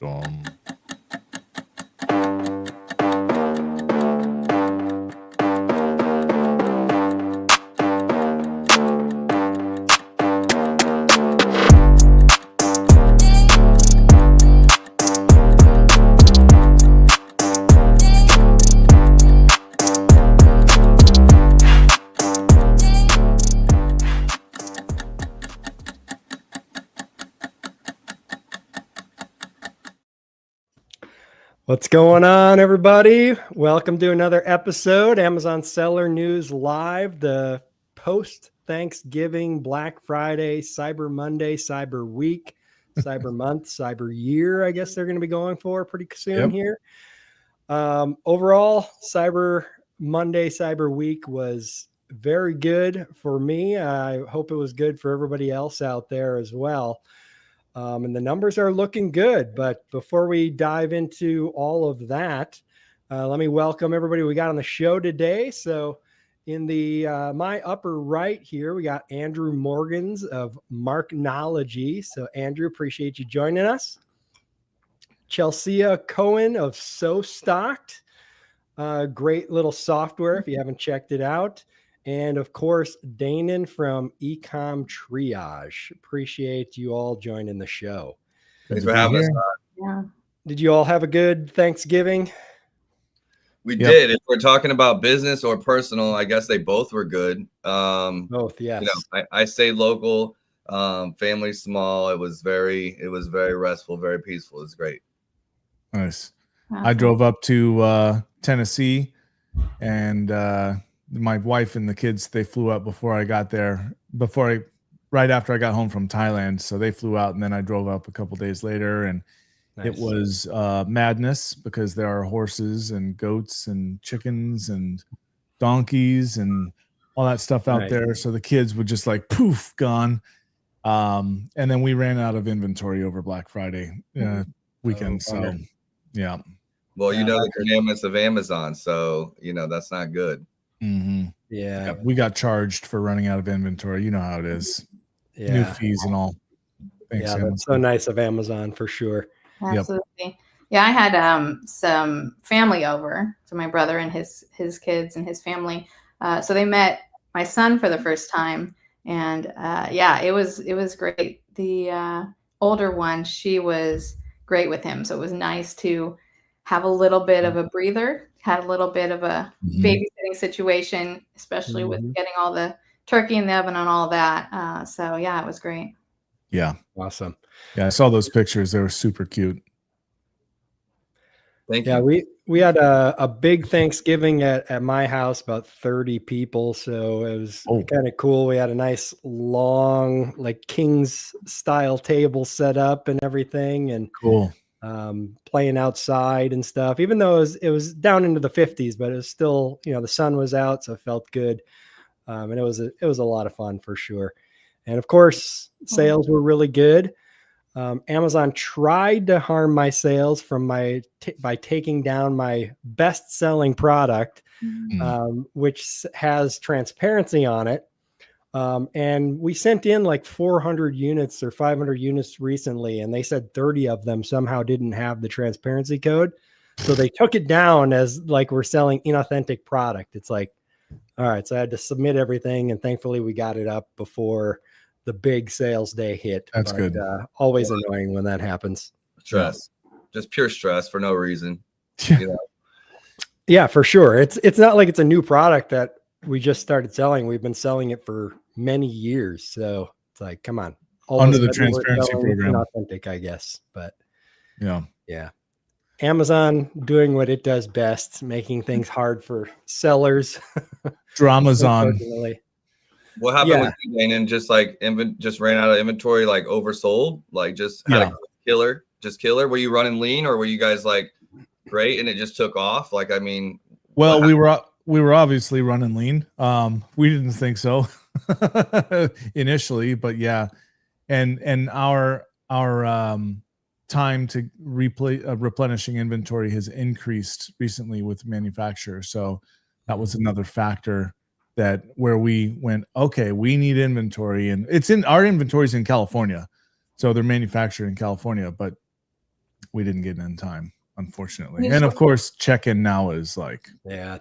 Dum. What's going on, everybody? Welcome to another episode, Amazon Seller News Live, the post-Thanksgiving, Black Friday, Cyber Monday, Cyber Week, Cyber Month, Cyber Year, I guess they're going to be going for pretty soon here. Overall, Cyber Monday, Cyber Week was very good for me. I hope it was good for everybody else out there as well. And the numbers are looking good. But before we dive into all of that, let me welcome everybody we got on the show today. So in the my upper right here, we got Andrew Morgans of Marknology. So Andrew, appreciate you joining us. Chelsea Cohen of So Stocked. Great little software if you haven't checked it out. And of course, Danon from Ecom Triage. Appreciate you all joining the show. Thanks for having us. Yeah. Did you all have a good Thanksgiving? We did. If we're talking about business or personal, I guess they both were good. Both, yes. You know, I stayed local, family small. It was very restful, very peaceful. It was great. Nice. I drove up to Tennessee, and my wife and the kids, they flew up before I got there, right after I got home from Thailand. So they flew out, and then I drove up a couple days later, and It was madness because there are horses and goats and chickens and donkeys and all that stuff out there. So the kids would just like poof, gone. And then we ran out of inventory over Black Friday weekend. So yeah. Well, you know the commandments of Amazon, so you know that's not good. Mm-hmm. Yeah, we got charged for running out of inventory. You know how it is. New fees and all. Thanks, Amazon. That's so nice of Amazon for sure. Absolutely. Yep. Yeah, I had some family over, so my brother and his kids and his family. So they met my son for the first time, and it was great. The older one, she was great with him, so it was nice to have a little bit of a breather. Had a little bit of a babysitting situation, especially with getting all the turkey in the oven and all that. So yeah, it was great. Yeah. Awesome. Yeah, I saw those pictures. They were super cute. Thank you. Yeah, we had a big Thanksgiving at my house, about 30 people. So it was kind of cool. We had a nice long, like King's style table set up and everything, and cool. Playing outside and stuff, even though it was down into the 50s, but it was still, the sun was out, so it felt good. And it was a lot of fun for sure. And of course, sales were really good. Amazon tried to harm my sales by taking down my best-selling product, which has transparency on it. And we sent in like 400 units or 500 units recently, and they said 30 of them somehow didn't have the transparency code. So they took it down as like we're selling inauthentic product. It's like, all right, so I had to submit everything, and thankfully we got it up before the big sales day hit. That's good. Always annoying when that happens. Stress, just pure stress for no reason. Yeah, for sure. It's not like it's a new product that we just started selling. We've been selling it for many years. So it's like, come on. Under the transparency program. Authentic, I guess. But yeah. Amazon doing what it does best, making things hard for sellers. Dramazon. What happened with you, Danon? Just like just ran out of inventory, like oversold, like just had a killer. Were you running lean, or were you guys like great and it just took off? Like, I mean, well, we were obviously running lean. We didn't think so initially, but yeah, and our time to replenishing inventory has increased recently with manufacturers, so that was another factor. That where we went, okay, we need inventory, and our inventory is in California, so they're manufactured in California. But we didn't get it in time, unfortunately. And of course, check-in now is like,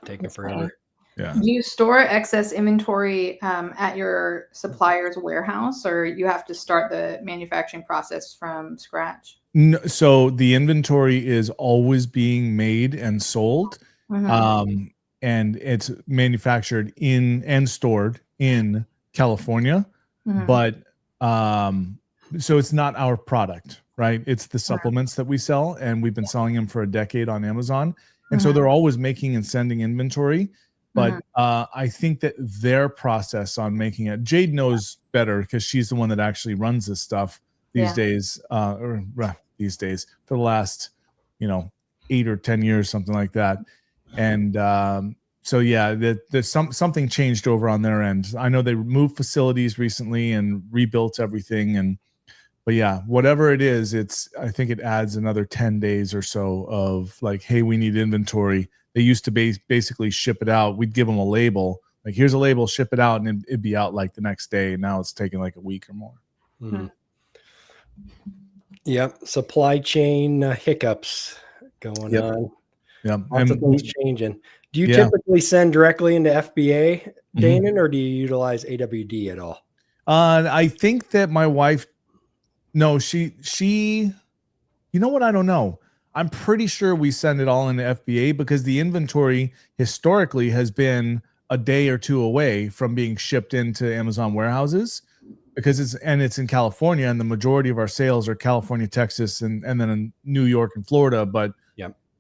taking forever. Yeah. Do you store excess inventory at your supplier's warehouse, or you have to start the manufacturing process from scratch? No, so the inventory is always being made and sold, and it's manufactured in and stored in California, but so it's not our product, right? It's the supplements that we sell, and we've been selling them for a decade on Amazon, and so they're always making and sending inventory. But I think that their process on making it, Jade knows better because she's the one that actually runs this stuff these days, for the last, 8 or 10 years, something like that. And so yeah, there's something changed over on their end. I know they moved facilities recently and rebuilt everything, but yeah, whatever it is, I think it adds another 10 days or so of like, hey, we need inventory. They used to basically ship it out. We'd give them a label, like, here's a label, ship it out, and it'd be out like the next day. And now it's taking like a week or more. Yep. Supply chain hiccups going on. Yep. Lots of things changing. Do you typically send directly into FBA, Danon, or do you utilize AWD at all? I think that my wife, no, she, you know what? I don't know. I'm pretty sure we send it all into FBA because the inventory historically has been a day or two away from being shipped into Amazon warehouses, because it's in California, and the majority of our sales are California, Texas, and then in New York and Florida. But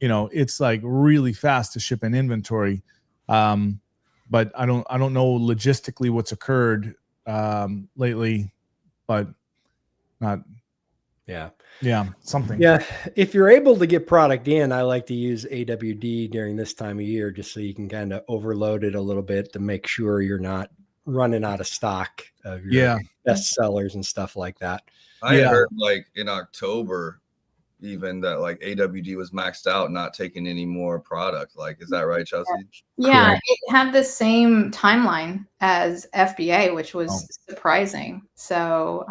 it's like really fast to ship in inventory. But I don't know logistically what's occurred lately, but not. Something. Yeah. If you're able to get product in, I like to use AWD during this time of year, just so you can kind of overload it a little bit to make sure you're not running out of stock of your best sellers and stuff like that. I heard like in October even that like AWD was maxed out, not taking any more product. Like, is that right, Chelsea? Yeah, correct. It had the same timeline as FBA, which was surprising. So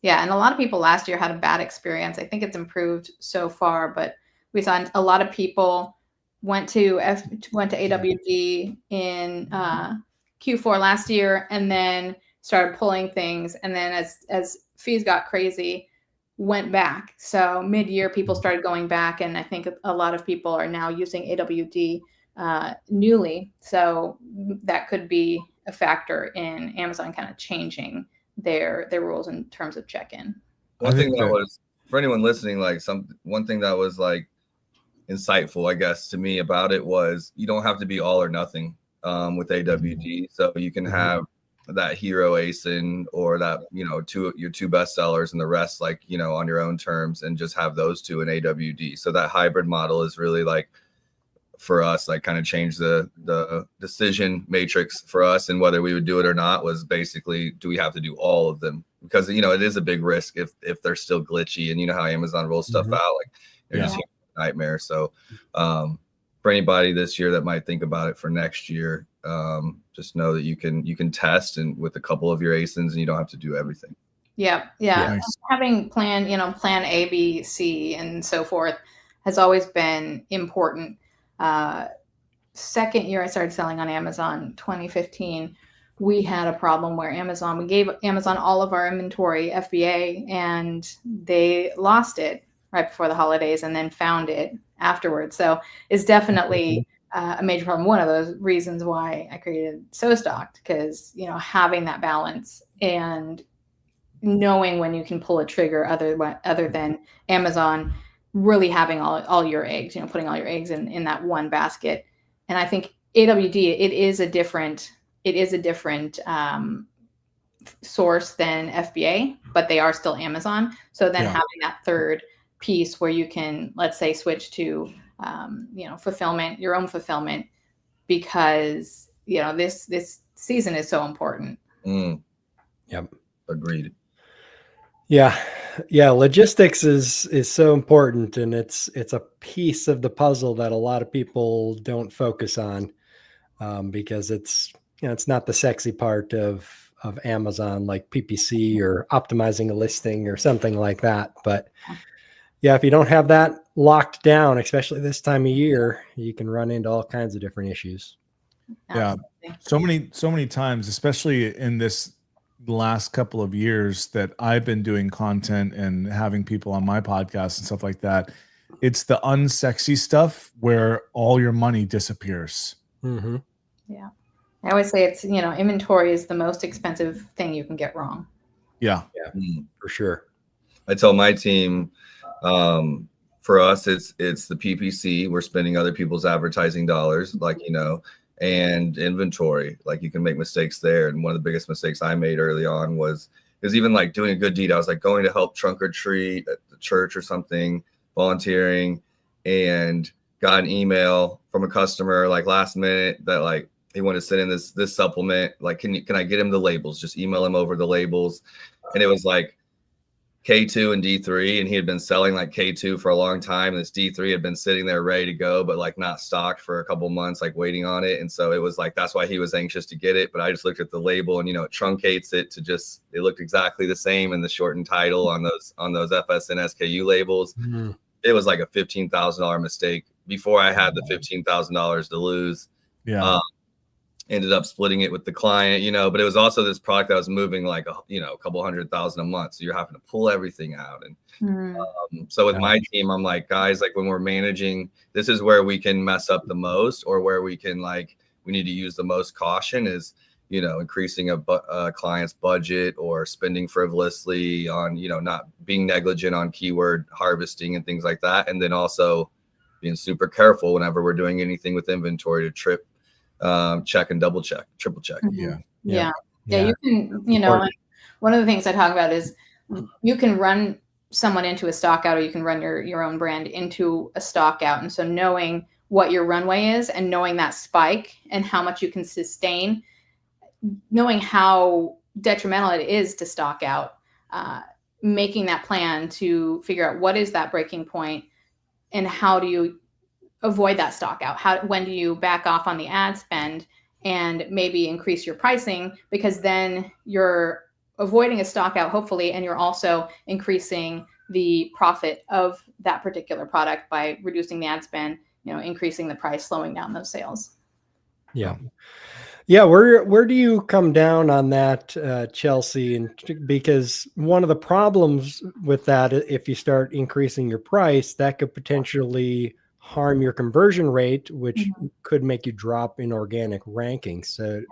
and a lot of people last year had a bad experience. I think it's improved so far, but we saw a lot of people went to AWD in Q4 last year, and then started pulling things, and then as fees got crazy, went back. So mid-year people started going back, and I think a lot of people are now using AWD newly. So that could be a factor in Amazon kind of changing their rules in terms of check-in. One thing that was, for anyone listening, like one thing that was like insightful, I guess, to me about it was you don't have to be all or nothing with AWD. So you can have that hero ASIN or that, your two best sellers and the rest, like, on your own terms, and just have those two in AWD. So that hybrid model is really like, for us, like kind of changed the decision matrix for us, and whether we would do it or not was basically, do we have to do all of them? Because, it is a big risk if they're still glitchy, and how Amazon rolls stuff out, like they're just a nightmare. So for anybody this year that might think about it for next year, just know that you can test and with a couple of your ASINs, and you don't have to do everything. Yeah. Nice. Having plan A, B, C, and so forth has always been important. Second year I started selling on Amazon, 2015, we had a problem where we gave Amazon all of our inventory, FBA, and they lost it right before the holidays and then found it afterwards. So it's definitely a major problem. One of those reasons why I created So Stocked, because, having that balance and knowing when you can pull a trigger other than Amazon really having all your eggs, putting all your eggs in that one basket. And I think AWD, it is a different source than FBA, but they are still Amazon. So then having that third piece where you can, let's say, switch to, fulfillment, your own fulfillment, because, this season is so important. Yep. Agreed. Yeah. Logistics is so important, and it's a piece of the puzzle that a lot of people don't focus on, because it's not the sexy part of Amazon, like PPC or optimizing a listing or something like that. But yeah, if you don't have that locked down, especially this time of year, you can run into all kinds of different issues. Yeah. So many times, especially in this last couple of years that I've been doing content and having people on my podcast and stuff like that, it's the unsexy stuff where all your money disappears. Mm-hmm. Yeah. I always say it's, inventory is the most expensive thing you can get wrong. Yeah, for sure. I tell my team, for us, it's the PPC. We're spending other people's advertising dollars, and inventory. Like, you can make mistakes there. And one of the biggest mistakes I made early on was even like doing a good deed. I was like going to help trunk or treat at the church or something, volunteering, and got an email from a customer like last minute that like he wanted to send in this supplement. Like, can I get him the labels? Just email him over the labels. And it was like K2 and D3, and he had been selling like K2 for a long time. And this D3 had been sitting there ready to go, but like not stocked for a couple months, like waiting on it. And so it was like, that's why he was anxious to get it. But I just looked at the label and, it truncates it to just, it looked exactly the same in the shortened title on those FSN SKU labels. Mm-hmm. It was like a $15,000 mistake before I had the $15,000 to lose. Yeah. Ended up splitting it with the client, but it was also this product that was moving like, a couple $100,000 a month. So you're having to pull everything out. And so with my team, I'm like, guys, like when we're managing, this is where we can mess up the most, or where we can we need to use the most caution is, increasing a client's budget or spending frivolously on, not being negligent on keyword harvesting and things like that. And then also being super careful whenever we're doing anything with inventory to check and double check, triple check. Mm-hmm. Yeah. You can, one of the things I talk about is you can run someone into a stock out, or you can run your own brand into a stock out. And so knowing what your runway is and knowing that spike and how much you can sustain, knowing how detrimental it is to stock out, making that plan to figure out what is that breaking point and how do you avoid that stock out? When do you back off on the ad spend and maybe increase your pricing, because then you're avoiding a stock out, hopefully, and you're also increasing the profit of that particular product by reducing the ad spend, increasing the price, slowing down those sales. Yeah. Yeah. Where do you come down on that, Chelsea? And because one of the problems with that, if you start increasing your price, that could potentially harm your conversion rate, which could make you drop in organic rankings. So,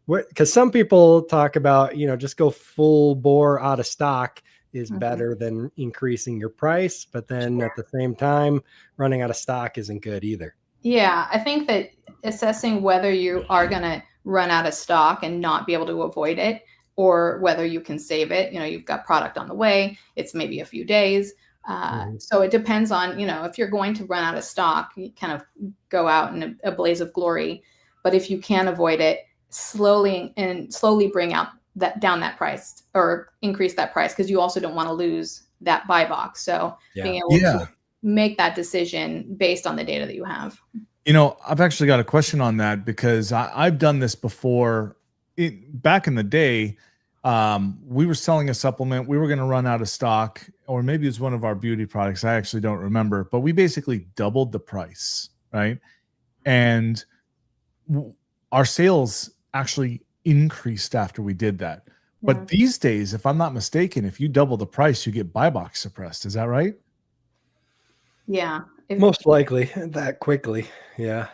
because some people talk about, just go full bore out of stock is better than increasing your price. But then at the same time, running out of stock isn't good either. Yeah, I think that assessing whether you are going to run out of stock and not be able to avoid it, or whether you can save it, you've got product on the way, it's maybe a few days. So it depends on, if you're going to run out of stock, you kind of go out in a blaze of glory. But if you can avoid it, slowly bring down that price or increase that price, because you also don't want to lose that buy box. So being able to make that decision based on the data that you have. I've actually got a question on that, because I've done this before. Back in the day, we were selling a supplement. We were going to run out of stock, or maybe it was one of our beauty products. I actually don't remember, but we basically doubled the price, right? And our sales actually increased after we did that. But these days, if I'm not mistaken, if you double the price, you get buy box suppressed. Is that right? Yeah. Most likely that quickly. Yeah.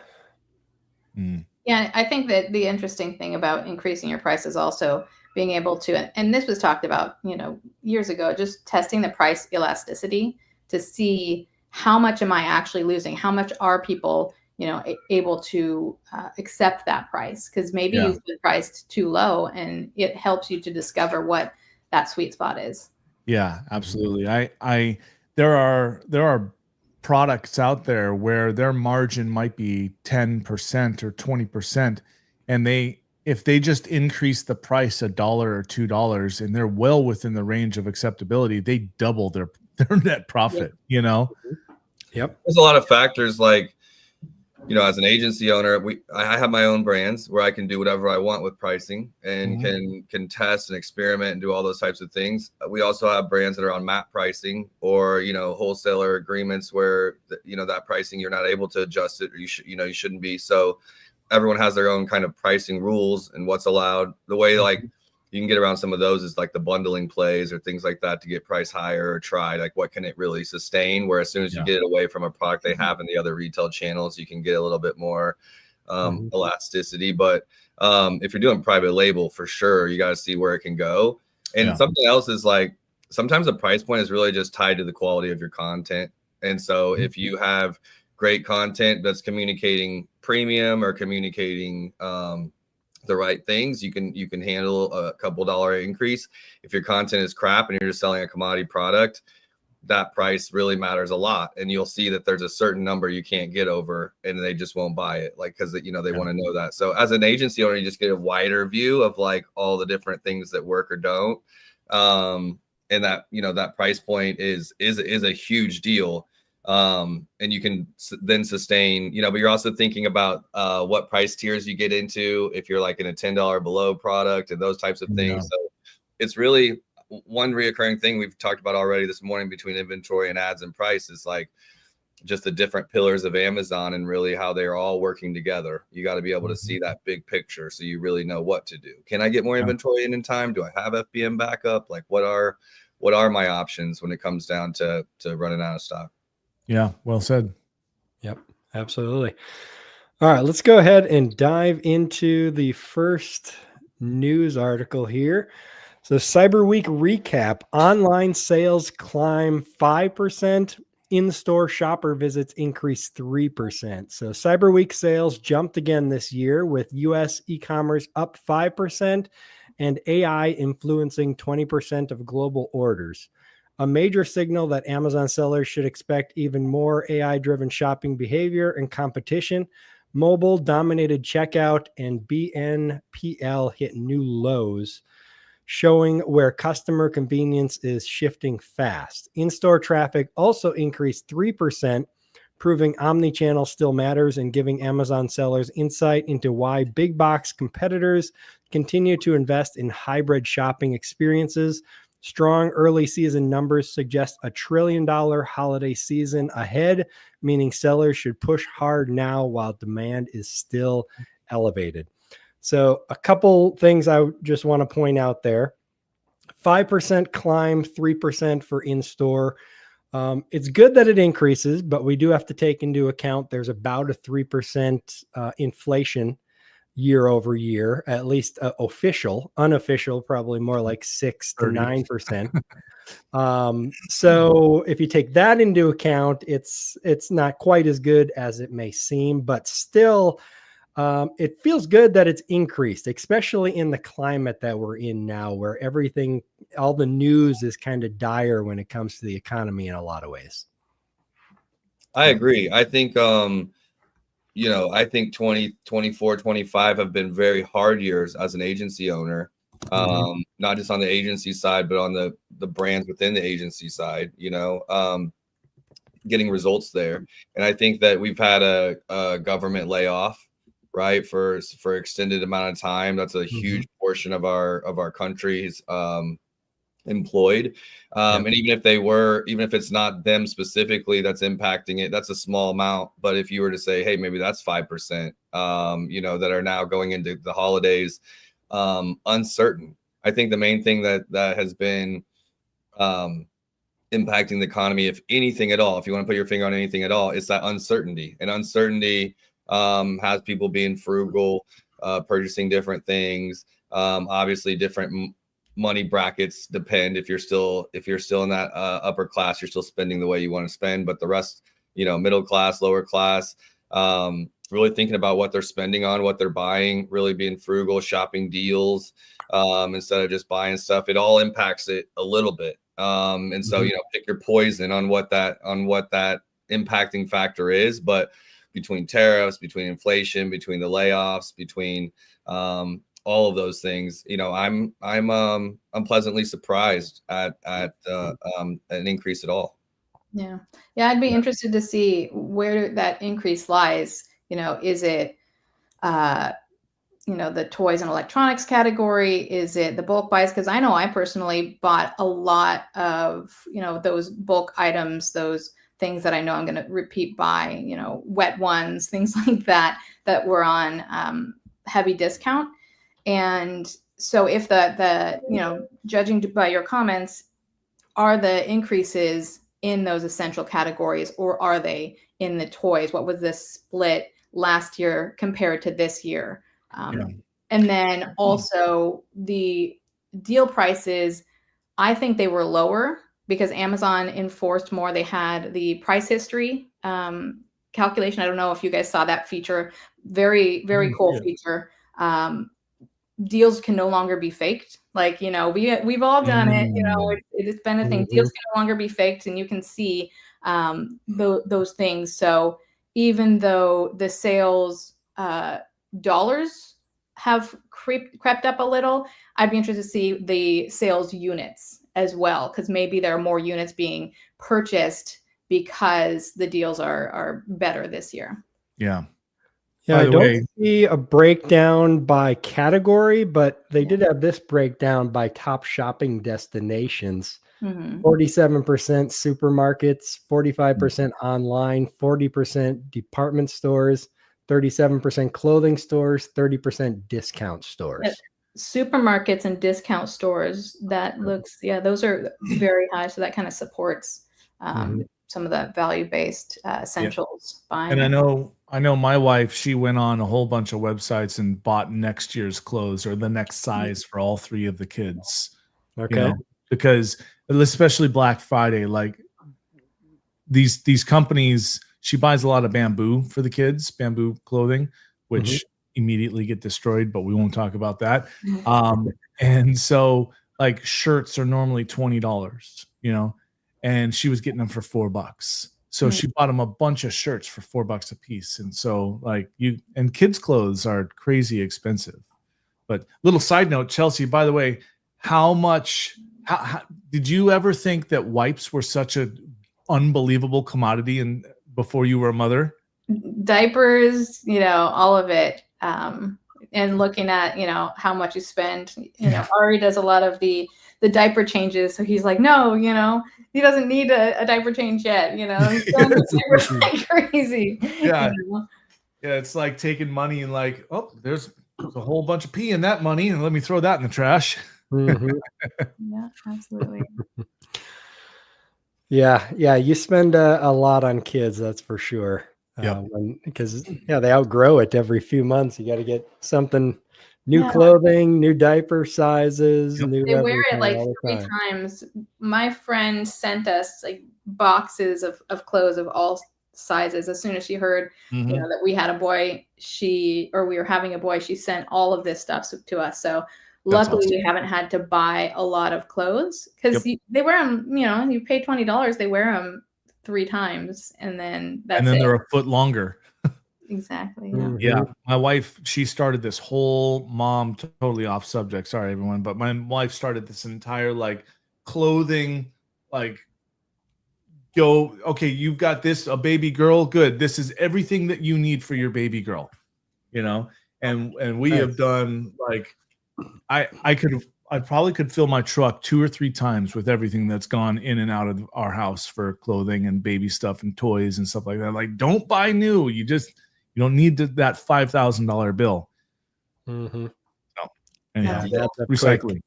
Yeah. I think that the interesting thing about increasing your price is also being able to, and this was talked about, years ago, just testing the price elasticity to see how much am I actually losing? How much are people, able to accept that price? Because maybe you've been priced too low, and it helps you to discover what that sweet spot is. Yeah, absolutely. There are products out there where their margin might be 10% or 20%, and if they just increase the price $1 or $2 and they're well within the range of acceptability, they double their net profit. Yep. There's a lot of factors, like you know, as an agency owner, I have my own brands where I can do whatever I want with pricing and can test and experiment and do all those types of things. We also have brands that are on MAP pricing or, you know, wholesaler agreements where, you know, that pricing, you're not able to adjust it, or you shouldn't be. So everyone has their own kind of pricing rules and what's allowed. The way like you can get around some of those is like the bundling plays or things like that to get price higher or try like what can it really sustain, where as soon as you get it away from a product they have in the other retail channels, you can get a little bit more elasticity. But if you're doing private label, for sure you got to see where it can go. And something else is like sometimes the price point is really just tied to the quality of your content. And so if you have great content that's communicating premium or communicating the right things, you can handle a couple dollar increase. If your content is crap and you're just selling a commodity product, that price really matters a lot. And you'll see that there's a certain number you can't get over and they just won't buy it, like because you know they want to know that. So as an agency owner, you just get a wider view of like all the different things that work or don't, and that, you know, that price point is a huge deal. And you can then sustain, you know, but you're also thinking about what price tiers you get into if you're like in a $10 below product and those types of things. So it's really one reoccurring thing we've talked about already this morning between inventory and ads and price is like just the different pillars of Amazon and really how they're all working together. You got to be able to see that big picture so you really know what to do. Can I get more inventory in time? Do I have FBM backup? Like what are my options when it comes down to running out of stock? Yeah, well said. Yep, absolutely. All right, let's go ahead and dive into the first news article here. So Cyber Week recap, online sales climb 5%, in-store shopper visits increase 3%. So Cyber Week sales jumped again this year with US e-commerce up 5% and AI influencing 20% of global orders. A major signal that Amazon sellers should expect even more AI-driven shopping behavior and competition. Mobile dominated checkout and BNPL hit new lows, showing where customer convenience is shifting fast. In-store traffic also increased 3%, proving omnichannel still matters and giving Amazon sellers insight into why big box competitors continue to invest in hybrid shopping experiences. Strong early season numbers suggest a $1 trillion holiday season ahead, meaning sellers should push hard now while demand is still elevated. So a couple things I just want to point out there. 5% climb, 3% for in-store. It's good that it increases, but we do have to take into account there's about a 3% inflation year over year, at least official. Unofficial, probably more like 6 to 9%. So if you take that into account, it's not quite as good as it may seem, but still it feels good that it's increased, especially in the climate that we're in now, where everything, all the news is kind of dire when it comes to the economy in a lot of ways. I agree. I think, you know, I think 2024, 25 have been very hard years as an agency owner, not just on the agency side, but on the brands within the agency side, you know, getting results there. And I think that we've had a government layoff, right, for extended amount of time. That's a huge portion of our country's employed. And even if it's not them specifically that's impacting it, that's a small amount. But if you were to say, hey, maybe that's 5%, you know, that are now going into the holidays, uncertain. I think the main thing that has been impacting the economy, if anything at all, if you want to put your finger on anything at all, it's that uncertainty. And uncertainty has people being frugal, purchasing different things. Obviously, different money brackets depend. If you're still in that upper class, you're still spending the way you want to spend. But the rest, you know, middle class, lower class, really thinking about what they're spending on, what they're buying, really being frugal, shopping deals instead of just buying stuff. It all impacts it a little bit. And so, you know, pick your poison on what that impacting factor is. But between tariffs, between inflation, between the layoffs, between all of those things, you know, I'm pleasantly surprised at an increase at all. Yeah. I'd be interested to see where that increase lies. Is it, the toys and electronics category? Is it the bulk buys? Because I know I personally bought a lot of, those bulk items, those things that I know I'm going to repeat buy, wet ones, things like that were on heavy discount. And so if judging by your comments, are the increases in those essential categories, or are they in the toys? What was the split last year compared to this year? And then also the deal prices, I think they were lower because Amazon enforced more. They had the price history calculation. I don't know if you guys saw that feature. Very, very cool feature. Deals can no longer be faked. Like, we've all done it. It's been a thing. Deals can no longer be faked, and you can see those things. So even though the sales dollars have crept up a little, I'd be interested to see the sales units as well, because maybe there are more units being purchased because the deals are better this year. Yeah. Yeah, I don't see a breakdown by category, but they did have this breakdown by top shopping destinations. 47% supermarkets, 45% online, 40% department stores, 37% clothing stores, 30% discount stores. Supermarkets and discount stores, those are very high. So that kind of supports some of the value-based essentials buying. And I know my wife, she went on a whole bunch of websites and bought next year's clothes or the next size for all three of the kids. Okay. Because especially Black Friday, like these companies, she buys a lot of bamboo for the kids, bamboo clothing, which immediately get destroyed, but we won't talk about that. And so like shirts are normally $20, and she was getting them for $4. So she bought them a bunch of shirts for $4 a piece. And so and kids' clothes are crazy expensive. But little side note, Chelsea, by the way, how did you ever think that wipes were such an unbelievable commodity before you were a mother? Diapers, all of it. And looking at, how much you spend, Ari does a lot of the diaper changes. So he's like, no, he doesn't need a diaper change yet. He's going diapers like crazy. Yeah. Yeah. It's like taking money and like, oh, there's a whole bunch of pee in that money, and let me throw that in the trash. Yeah, absolutely. Yeah. You spend a lot on kids, that's for sure. Because they outgrow it every few months. You got to get something new, clothing, new diaper sizes. They wear it like 3 times. My friend sent us like boxes of clothes of all sizes. As soon as she heard that we had a boy, we were having a boy, she sent all of this stuff to us. So luckily we haven't had to buy a lot of clothes, because they wear them, you pay $20, they wear them 3 times, and then they're a foot longer. Exactly. Yeah. My wife, she started this whole totally off subject. Sorry, everyone. But my wife started this entire clothing, okay, you've got a baby girl. Good. This is everything that you need for your baby girl, and we have done I probably could fill my truck 2 or 3 times with everything that's gone in and out of our house for clothing and baby stuff and toys and stuff like that. Like, don't buy new. You don't need that $5,000 bill. So, anyhow, recycling.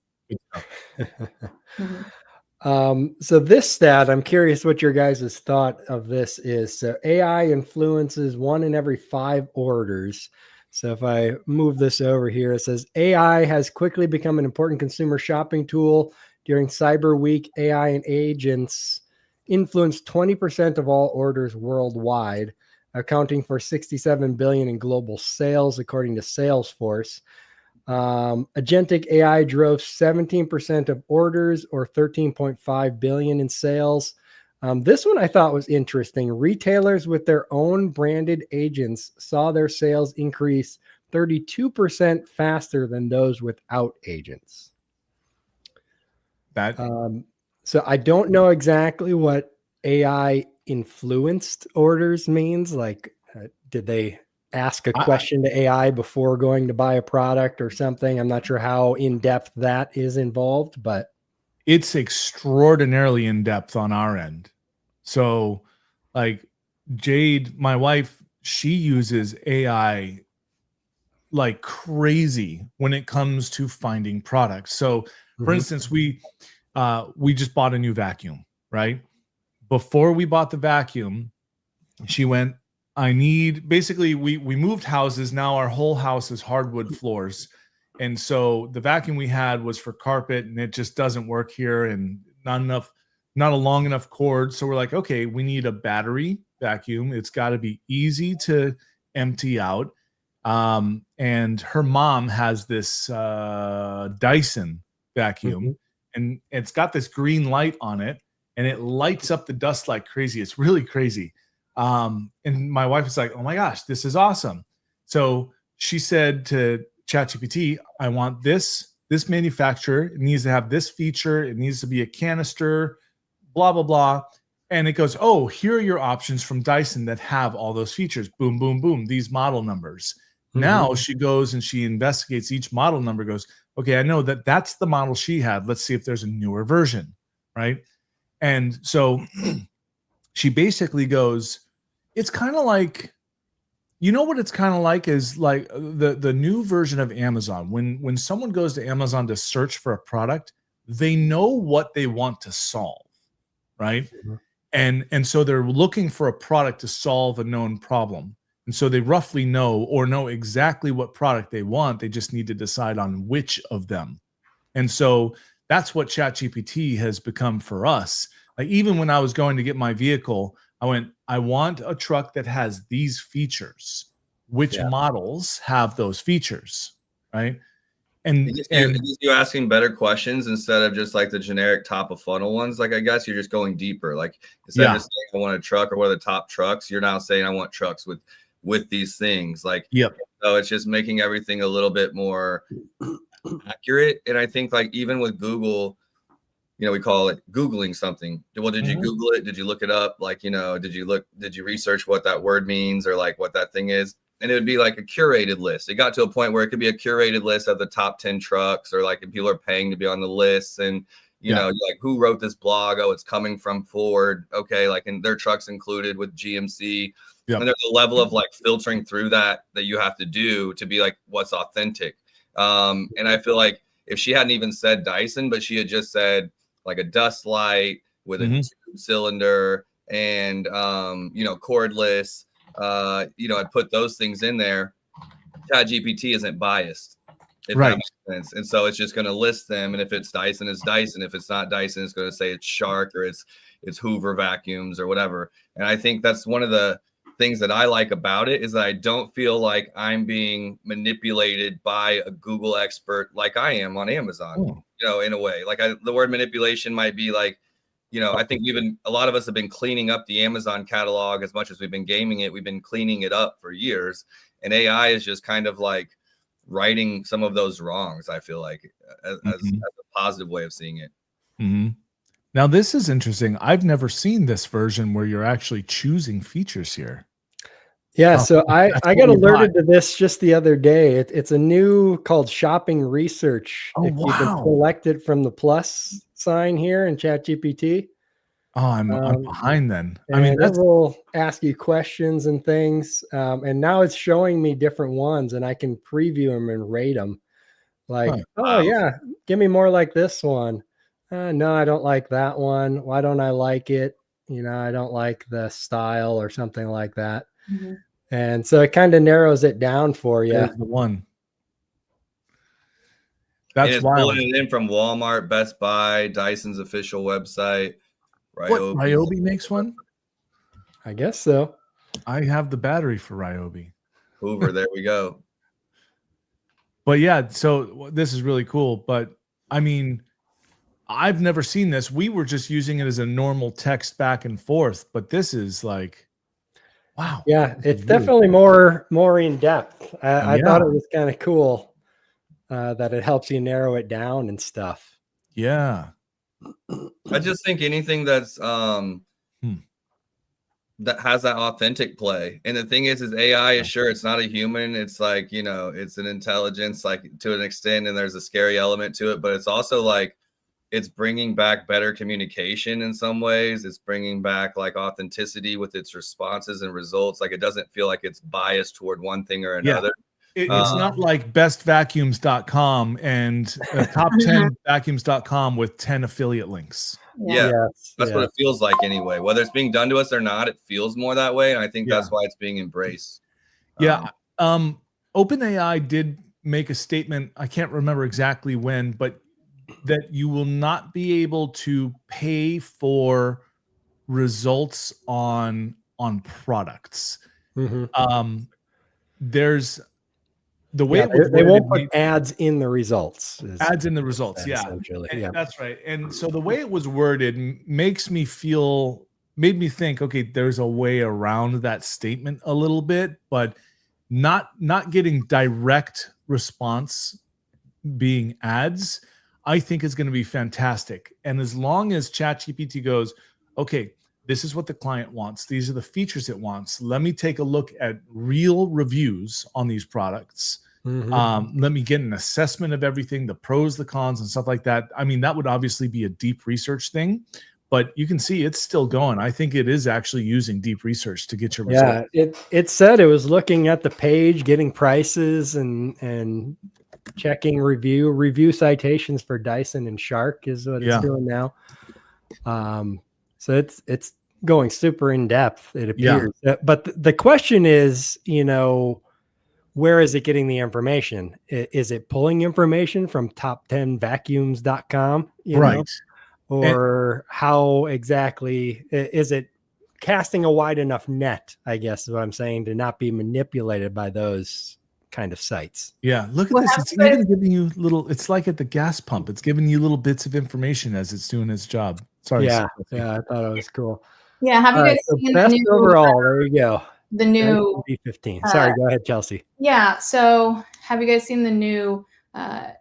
So this stat, I'm curious what your guys' thought of this is. So AI influences 1 in every 5 orders. So if I move this over here, it says AI has quickly become an important consumer shopping tool. During Cyber Week, AI and agents influenced 20% of all orders worldwide, accounting for $67 billion in global sales, according to Salesforce. Agentic AI drove 17% of orders, or $13.5 billion in sales. This one I thought was interesting. Retailers with their own branded agents saw their sales increase 32% faster than those without agents. So I don't know exactly what AI influenced orders means. Did they ask a question to AI before going to buy a product or something. I'm not sure how in depth that is involved, but it's extraordinarily in depth on our end. So, like Jade, my wife, she uses AI like crazy when it comes to finding products. So, for instance, we just bought a new vacuum, right? Before we bought the vacuum, she went, I need, basically we moved houses. Now our whole house is hardwood floors. And so the vacuum we had was for carpet, and it just doesn't work here, and not a long enough cord. So we're like, okay, we need a battery vacuum. It's got to be easy to empty out. And her mom has this Dyson vacuum, and it's got this green light on it, and it lights up the dust like crazy. It's really crazy. And my wife was like, oh my gosh, this is awesome. So she said to ChatGPT, I want this manufacturer. It needs to have this feature. It needs to be a canister, blah, blah, blah. And it goes, oh, here are your options from Dyson that have all those features. Boom, boom, boom. These model numbers. Now she goes and she investigates each model number, goes, okay, I know that that's the model she had. Let's see if there's a newer version, right? And so she basically goes, it's kind of like, you know what it's kind of like is like the new version of Amazon. When someone goes to Amazon to search for a product, they know what they want to solve, right? And so they're looking for a product to solve a known problem. And so they roughly know exactly what product they want. They just need to decide on which of them. And so that's what ChatGPT has become for us. Like even when I was going to get my vehicle, I went, I want a truck that has these features. Which models have those features, right? And you asking better questions instead of just like the generic top of funnel ones. Like I guess you're just going deeper. Like instead of just saying I want a truck or what are the top trucks, you're now saying I want trucks with these things. Like so it's just making everything a little bit more accurate. And I think like even with Google, you know, we call it Googling something. Well, did you Google it? Did you look it up? Like, you know, did you research what that word means or like what that thing is? And it would be like a curated list. It got to a point where it could be a curated list of the top 10 trucks, or like if people are paying to be on the list, and you know, like who wrote this blog? Oh, it's coming from Ford. Okay, like and their trucks included with GMC. And there's a level of like filtering through that you have to do to be like what's authentic. And I feel like if she hadn't even said Dyson, but she had just said like a dust light with a tube cylinder and you know, cordless. You know, I'd put those things in there. ChatGPT isn't biased, if that makes sense. And so it's just going to list them. And if it's Dyson, it's Dyson. If it's not Dyson, it's going to say it's Shark or it's Hoover vacuums or whatever. And I think that's one of the things that I like about it is that I don't feel like I'm being manipulated by a Google expert like I am on Amazon, you know, in a way. Like the word manipulation might be like, you know, I think a lot of us have been cleaning up the Amazon catalog as much as we've been gaming it. We've been cleaning it up for years, and AI is just kind of like righting some of those wrongs. I feel like as a positive way of seeing it. Now, this is interesting. I've never seen this version where you're actually choosing features here. Yeah, so I got alerted to this just the other day. It's a new called shopping research. Oh, if you can select it from the plus sign here in ChatGPT. Oh, I'm behind then. I mean, it will ask you questions and things. And now it's showing me different ones, and I can preview them and rate them. Like, yeah, give me more like this one. No, I don't like that one. Why don't I like it? You know, I don't like the style or something like that. And so it kind of narrows it down for you. There's the one. That's pulling it in from Walmart, Best Buy, Dyson's official website. Ryobi. What, Ryobi makes one? I guess so. I have the battery for Ryobi. Hoover, there we go. But yeah, so this is really cool. But I mean, I've never seen this. We were just using it as a normal text back and forth, but this is like, wow. Yeah, it's definitely more in depth. I thought it was kind of cool that it helps you narrow it down and stuff. Yeah. I just think anything that's that has that authentic play. And the thing is AI is sure it's not a human. It's like, you know, it's an intelligence, like to an extent, and there's a scary element to it, but it's also like, it's bringing back better communication in some ways. It's bringing back like authenticity with its responses and results. Like it doesn't feel like it's biased toward one thing or another. It's not like bestvacuums.com and top10vacuums.com with 10 affiliate links. Yeah, that's what it feels like anyway. Whether it's being done to us or not, it feels more that way. And I think that's why it's being embraced. OpenAI did make a statement, I can't remember exactly when, but that you will not be able to pay for results on products. There's the way they won't put ads in the results. Ads in the results, that's right. And so the way it was worded made me think, okay, there's a way around that statement a little bit, but not getting direct response being ads, I think is going to be fantastic. And as long as ChatGPT goes, okay, this is what the client wants, these are the features it wants, let me take a look at real reviews on these products. Let me get an assessment of everything, the pros, the cons, and stuff like that. I mean, that would obviously be a deep research thing, but you can see it's still going. I think it is actually using deep research to get your results. It said it was looking at the page, getting prices and checking review citations for Dyson and Shark is what it's doing now. So it's going super in depth, it appears. But the question is, you know, where is it getting the information? Is it pulling information from top10vacuums.com? Right. Or how exactly is it casting a wide enough net, I guess is what I'm saying, to not be manipulated by those kind of sites. Yeah, look at this. It's even giving you little, it's like at the gas pump. It's giving you little bits of information as it's doing its job. Sorry. Yeah, I thought it was cool. Yeah, have you guys seen the new overall? There you go. The new B15. Sorry, go ahead, Chelsea. Yeah, so have you guys seen the new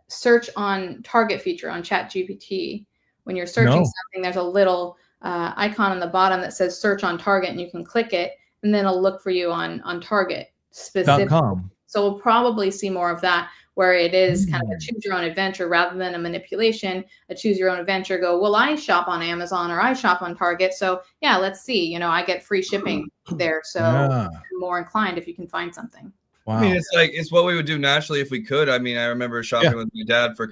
search on target feature on ChatGPT? When you're searching something, there's a little icon on the bottom that says search on target, and you can click it, and then it'll look for you on target specifically. So we'll probably see more of that, where it is kind of a choose your own adventure rather than a manipulation. A choose your own adventure, go, well, I shop on Amazon or I shop on Target. So yeah, let's see, you know, I get free shipping there. So I'm more inclined if you can find something. Wow. I mean, it's what we would do naturally if we could. I mean, I remember shopping with my dad for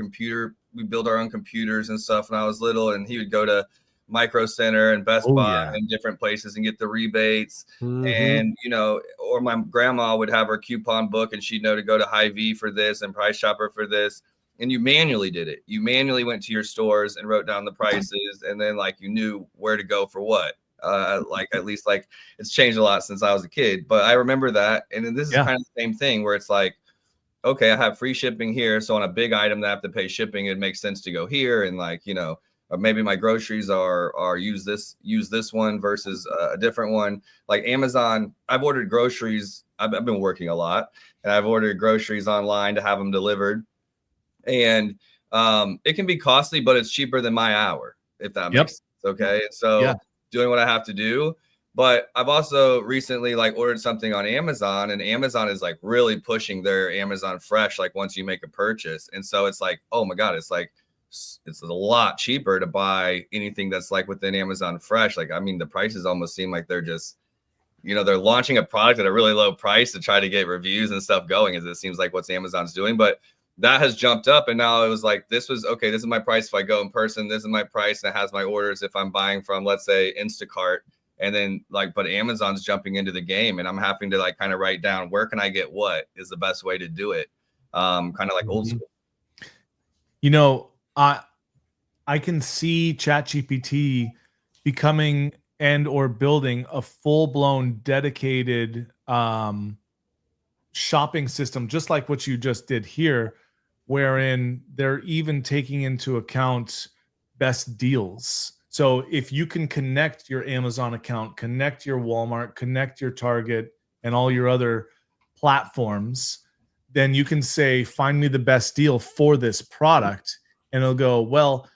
we build our own computers and stuff when I was little, and he would go to Micro Center and Best Buy and different places and get the rebates. And, you know, or my grandma would have her coupon book and she'd know to go to Hy-Vee for this and Price Chopper for this. And you manually did it. You manually went to your stores and wrote down the prices. And then like you knew where to go for what. Like at least like it's changed a lot since I was a kid. But I remember that. And then this is kind of the same thing where it's like, okay, I have free shipping here. So on a big item that I have to pay shipping, it makes sense to go here. And like, you know, or maybe my groceries are use this one versus a different one. Like Amazon, I've ordered groceries. I've been working a lot, and I've ordered groceries online to have them delivered. And it can be costly, but it's cheaper than my hour, if that makes sense. Okay, so doing what I have to do. But I've also recently like ordered something on Amazon, and Amazon is like really pushing their Amazon Fresh. Like once you make a purchase, and so it's like, oh my God, it's a lot cheaper to buy anything that's like within Amazon Fresh. Like, I mean, the prices almost seem like they're just, you know, they're launching a product at a really low price to try to get reviews and stuff going, as it seems like what's Amazon's doing. But that has jumped up, and now it was like, this is my price if I go in person. This is my price, and it has my orders if I'm buying from, let's say, Instacart. And then like, but Amazon's jumping into the game, and I'm having to like kind of write down where can I get what is the best way to do it. Kind of like old school. You know, I can see ChatGPT becoming and or building a full-blown dedicated shopping system, just like what you just did here, wherein they're even taking into account best deals. So if you can connect your Amazon account, connect your Walmart, connect your Target and all your other platforms, then you can say, find me the best deal for this product. And it'll go, well,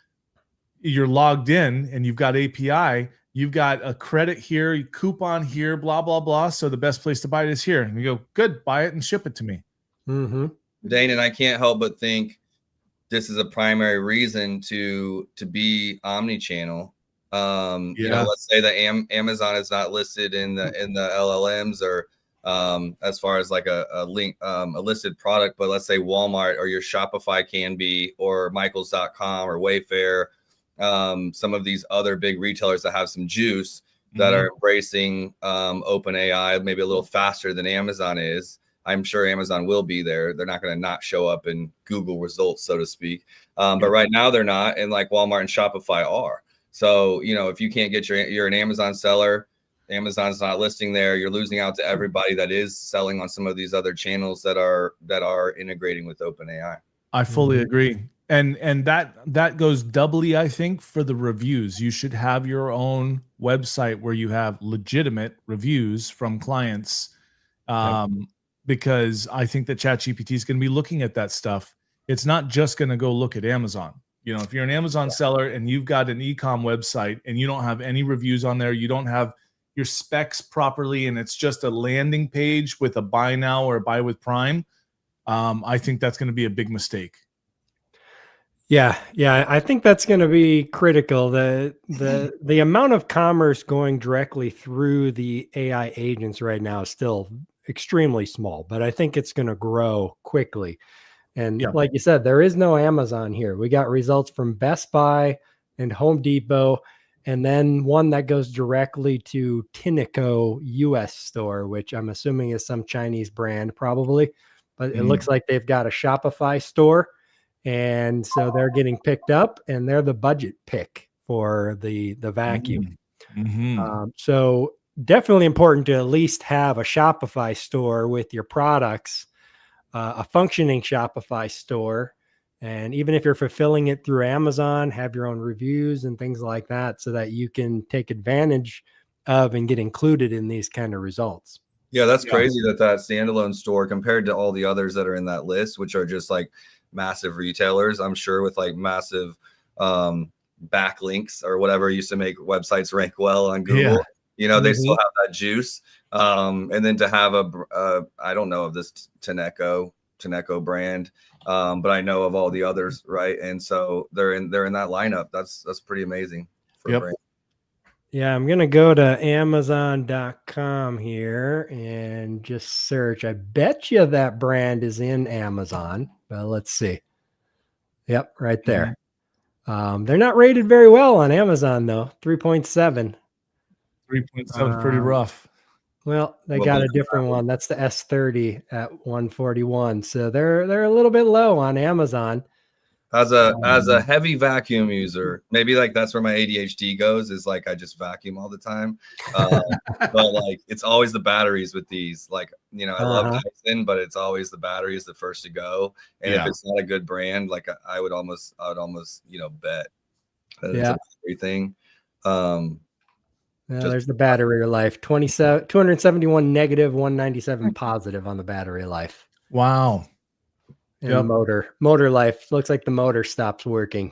you're logged in and you've got API. you've got a credit here, coupon here, blah, blah, blah. So the best place to buy it is here. And you go, good, buy it and ship it to me. Mm-hmm. Dane, and I can't help but think this is a primary reason to be omni-channel. Let's say that Amazon is not listed in the LLMs or as far as like a link, a listed product, but let's say Walmart or your Shopify can be, or Michaels.com or Wayfair, some of these other big retailers that have some juice that are embracing open AI maybe a little faster than Amazon is. I'm sure Amazon will be there. They're not going to not show up in Google results, so to speak. But right now they're not, and like Walmart and Shopify are. So, if you can't get you're an Amazon seller, Amazon's not listing there, you're losing out to everybody that is selling on some of these other channels that are integrating with OpenAI. I fully agree. And that goes doubly, I think, for the reviews. You should have your own website where you have legitimate reviews from clients. Because I think that ChatGPT is going to be looking at that stuff. It's not just going to go look at Amazon. If you're an Amazon seller and you've got an e-com website and you don't have any reviews on there, you don't have your specs properly, and it's just a landing page with a buy now or a buy with Prime, I think that's going to be a big mistake. Yeah, I think that's going to be critical. The amount of commerce going directly through the AI agents right now is still extremely small, but I think it's going to grow quickly. And like you said, there is no Amazon here. We got results from Best Buy and Home Depot, and then one that goes directly to Tinico US store, which I'm assuming is some Chinese brand probably, but it looks like they've got a Shopify store. And so they're getting picked up, and they're the budget pick for the vacuum. So definitely important to at least have a Shopify store with your products, a functioning Shopify store. And even if you're fulfilling it through Amazon, have your own reviews and things like that so that you can take advantage of and get included in these kind of results. Yeah, that's crazy that standalone store compared to all the others that are in that list, which are just like massive retailers, I'm sure, with like massive backlinks or whatever used to make websites rank well on Google. They still have that juice. And then to have I don't know of this Tinico brand, but I know of all the others, right? And so they're in that lineup. That's pretty amazing for a brand. Yeah, I'm going to go to Amazon.com here and just search. I bet you that brand is in Amazon, but let's see. Yep, right there. They're not rated very well on Amazon, though. 3.7. 3.7 pretty rough. Well, they got a different one. That's the S30 at 141. So they're a little bit low on Amazon. As a heavy vacuum user, maybe like that's where my ADHD goes, is like I just vacuum all the time. But like it's always the batteries with these. Like, I love Dyson, but it's always the battery is the first to go. And if it's not a good brand, like I would almost bet that it's a battery thing. There's the battery life. 271 negative, 197 positive on the battery life. Wow. And motor life looks like the motor stops working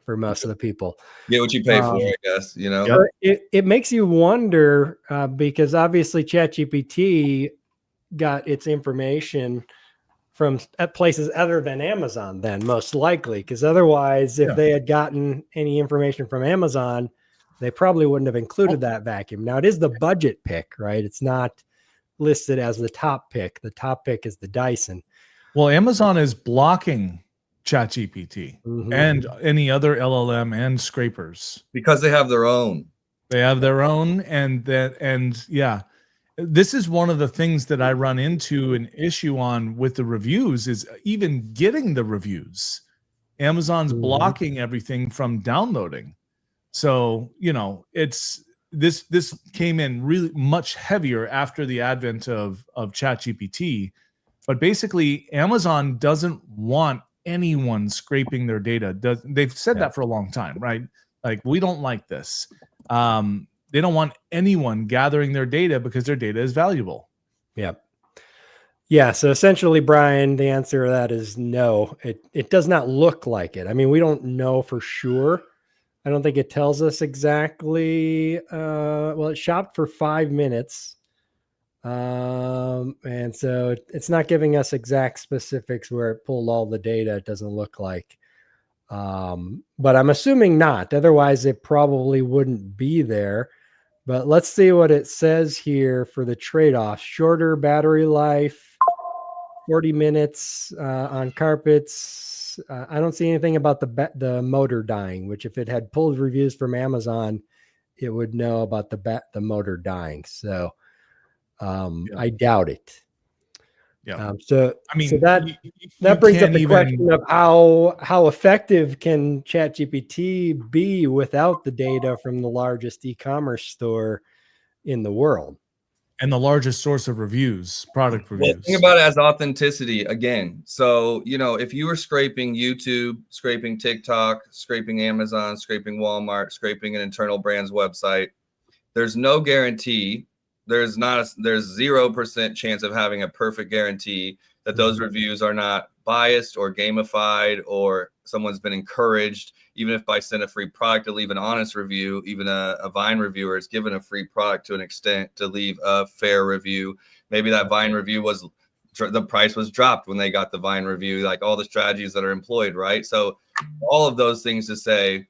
for most of the people. Get what you pay for, I guess. It makes you wonder because obviously ChatGPT got its information from at places other than Amazon, then most likely, because otherwise, if they had gotten any information from Amazon, they probably wouldn't have included that vacuum. Now it is the budget pick, right? It's not listed as the top pick. The top pick is the Dyson. Well, Amazon is blocking ChatGPT and any other LLM and scrapers because they have their own. This is one of the things that I run into an issue on with the reviews is even getting the reviews. Amazon's blocking everything from downloading. So, it's this came in really much heavier after the advent of ChatGPT. But basically, Amazon doesn't want anyone scraping their data. They've said that for a long time, right? Like, we don't like this. They don't want anyone gathering their data because their data is valuable. Yeah. So essentially, Brian, the answer to that is no. It does not look like it. I mean, we don't know for sure. I don't think it tells us exactly. Well, it shopped for 5 minutes. And so it's not giving us exact specifics where it pulled all the data. It doesn't look like. But I'm assuming not. Otherwise, it probably wouldn't be there. But let's see what it says here for the trade-offs. Shorter battery life, 40 minutes on carpets. I don't see anything about the motor dying, which if it had pulled reviews from Amazon, it would know about the motor dying. So I doubt it. Yeah. So I mean, so that brings up the question of how effective can ChatGPT be without the data from the largest e-commerce store in the world and the largest source of reviews, product reviews. Well, think about it as authenticity again. So, you know, if you were scraping YouTube, scraping TikTok, scraping Amazon, scraping Walmart, scraping an internal brand's website, there's no guarantee. There's 0% chance of having a perfect guarantee that those reviews are not biased or gamified or someone's been encouraged, even if by send a free product, to leave an honest review. Even a Vine reviewer is given a free product to an extent to leave a fair review. Maybe that Vine review the price was dropped when they got the Vine review, like all the strategies that are employed, right? So all of those things to say,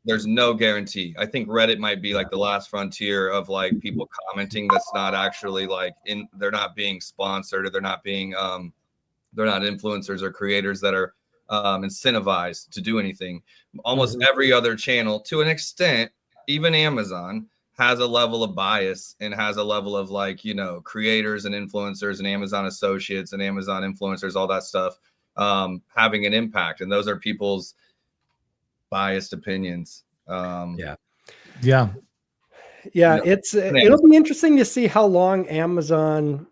there's no guarantee. I think Reddit might be like the last frontier of like people commenting that's not actually like they're not being sponsored, or they're not influencers or creators that are incentivized to do anything. Almost every other channel, to an extent, even Amazon, has a level of bias and has a level of like, you know, creators and influencers and Amazon associates and Amazon influencers, all that stuff having an impact. And those are people's biased opinions. Yeah. It'll be interesting to see how long Amazon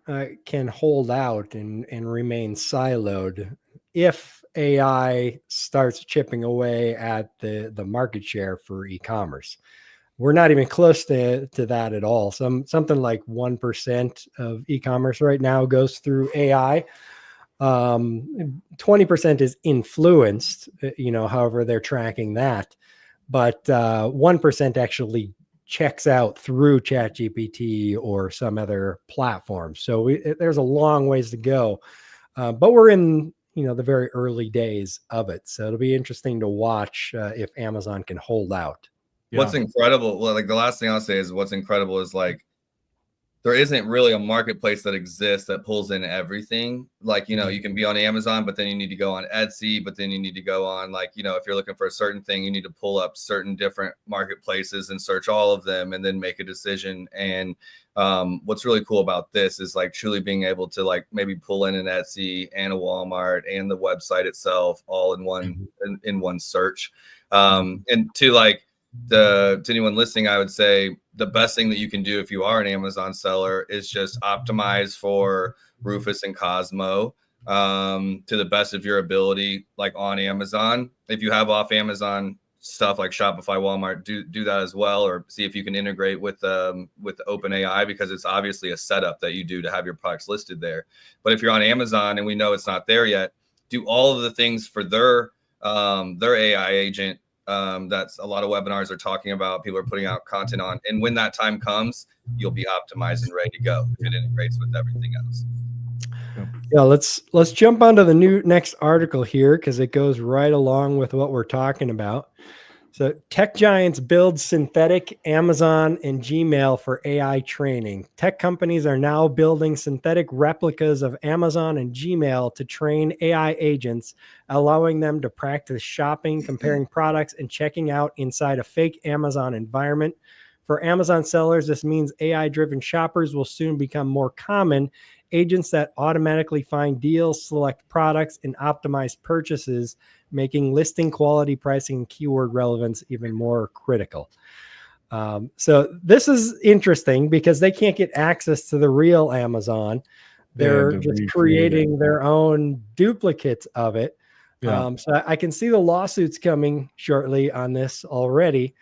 can hold out and remain siloed if AI starts chipping away at the market share for e-commerce. We're not even close to that at all. Something like 1% of e-commerce right now goes through AI. 20% is influenced, however they're tracking that. But 1% actually checks out through ChatGPT or some other platform. So there's a long ways to go. But we're in, the very early days of it. So it'll be interesting to watch if Amazon can hold out. Yeah. What's incredible, well, like the last thing I'll say is what's incredible is like, there isn't really a marketplace that exists that pulls in everything. Like, you can be on Amazon, but then you need to go on Etsy, but then you need to go on like, if you're looking for a certain thing, you need to pull up certain different marketplaces and search all of them and then make a decision. And what's really cool about this is like truly being able to like maybe pull in an Etsy and a Walmart and the website itself all in one, in one search. And to anyone listening, I would say the best thing that you can do if you are an Amazon seller is just optimize for Rufus and Cosmo to the best of your ability, like on Amazon. If you have off Amazon stuff like Shopify, Walmart, do that as well, or see if you can integrate with OpenAI, because it's obviously a setup that you do to have your products listed there. But if you're on Amazon and we know it's not there yet, do all of the things for their AI agent. That's a lot of webinars are talking about, people are putting out content on, and when that time comes, you'll be optimized and ready to go if it integrates with everything else. Yeah, let's jump onto the next article here, because it goes right along with what we're talking about. So tech giants build synthetic Amazon and Gmail for AI training. Tech companies are now building synthetic replicas of Amazon and Gmail to train AI agents, allowing them to practice shopping, comparing products, and checking out inside a fake Amazon environment. For Amazon sellers, this means AI-driven shoppers will soon become more common. Agents that automatically find deals, select products, and optimize purchases, making listing quality, pricing, and keyword relevance even more critical. So this is interesting because they can't get access to the real Amazon. They're just creating their own duplicates of it. Yeah. So I can see the lawsuits coming shortly on this already.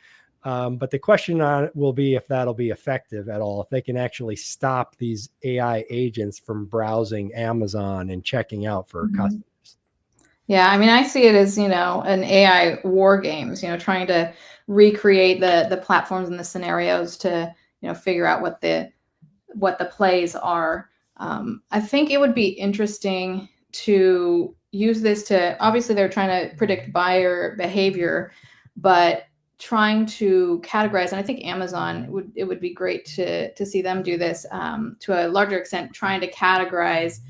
But the question on it will be if that'll be effective at all, if they can actually stop these AI agents from browsing Amazon and checking out for customers. Yeah, I mean, I see it as, an AI war games, trying to recreate the platforms and the scenarios to, figure out what the plays are. I think it would be interesting to use this to, obviously they're trying to predict buyer behavior, but trying to categorize, and I think Amazon it would be great to see them do this to a larger extent, trying to categorize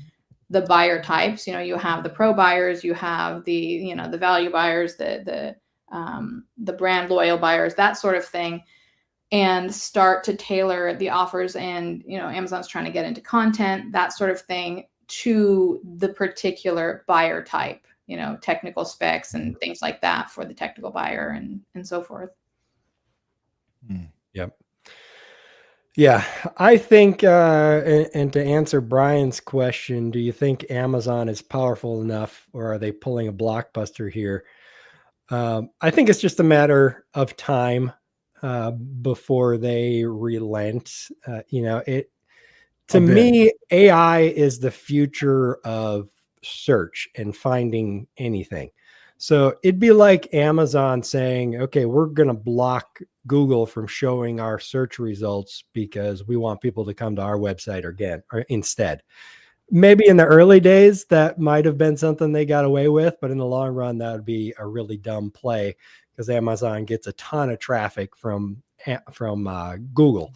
the buyer types. You have the pro buyers, you have the the value buyers, the brand loyal buyers, that sort of thing, and start to tailor the offers. And Amazon's trying to get into content, that sort of thing, to the particular buyer type, technical specs and things like that for the technical buyer and so forth. Yep. Yeah, I think, and to answer Brian's question, do you think Amazon is powerful enough, or are they pulling a blockbuster here? I think it's just a matter of time before they relent. To me, AI is the future of search and finding anything. So it'd be like Amazon saying, okay, we're going to block Google from showing our search results because we want people to come to our website or instead. Maybe in the early days, that might have been something they got away with, but in the long run, that would be a really dumb play because Amazon gets a ton of traffic from Google.